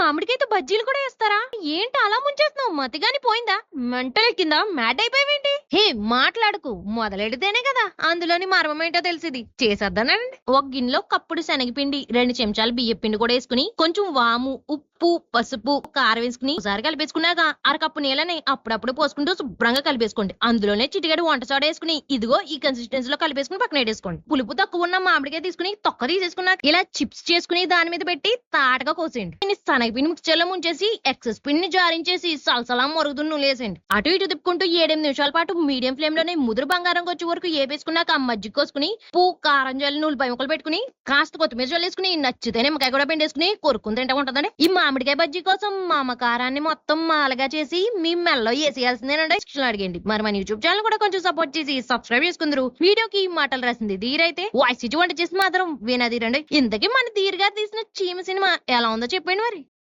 మామిడికాయతో బజ్జీలు కూడా వేస్తారా? ఏంటి అలా ముంచేస్తున్నావు? మతిగాని పోయిందా? మెంటల్ కింద మ్యాడ్ అయిపోయావేంటి? హే మాట్లాడుకు, మొదలెడితేనే కదా అందులోని మర్మం ఏంటో తెలిసింది. చేసేద్దానండి. ఒక గిన్నెలో కప్పుడు శనగపిండి, 2 చెంచాలు బియ్యం పిండి కూడా వేసుకుని, కొంచెం వాము, ఉప్పు, పసుపు, కారం వేసుకుని ఒకసారి కలిపేసుకున్నాక అరకప్పు నీళ్ళని అప్పుడప్పుడు పోసుకుంటూ శుభ్రంగా కలిపేసుకోండి. అందులోనే చిటికెడు వంట సోడా వేసుకుని ఇదిగో ఈ కన్సిస్టెన్సీలో కలిపేసుకుని పక్కన పెట్టేసుకోండి. పులుపు తక్కువ ఉన్న మామిడికాయ తీసుకుని తొక్క తీసేసుకున్నాక ఇలా చిప్స్ చేసుకుని దాని మీద పెట్టి తాటగా కోసేయండి. దీన్ని శనగపిండి మిక్చర్ లో ముంచేసి ఎక్సెస్ పిండిని జారించేసి సలసలా మరుగుతున్న నూనె వేసేయండి. అటు ఇటు తిప్పుకుంటూ 7-8 నిమిషాల పాటు మీడియం ఫ్లేమ్ లోనే ముదురు బంగారం వచ్చే వరకు ఏపేసుకున్నాక మజ్జిగ కోసుకుని పూ కారం జల్లి నూనె ముక్కలు పెట్టుకుని కాస్త కొత్తిమీర జల్లేసుకుని నచ్చితే నిమ్మకాయ కూడా పిండేసుకుని కొరుక్కుని తింటా ఉంటుందండి. ఈ మామిడికాయ బజ్జీ కోసం మా అమ్మ కారాన్ని మొత్తం మాలగా చేసి మీ మెల్లో వేసేయాల్సిందేనండి. అడిగండి. మరి మన యూట్యూబ్ ఛానల్ కూడా కొంచెం సపోర్ట్ చేసి సబ్స్క్రైబ్ చేసుకుందరు. వీడియోకి మాటలు రాసింది ధీరైతే, వాయిస్ ఇచ్చి వంట చేసి మాత్రం వినదీరండి. ఇంతకీ మన ధీరుగా తీసిన చీమ సినిమా ఎలా ఉందో చెప్పండి మరి.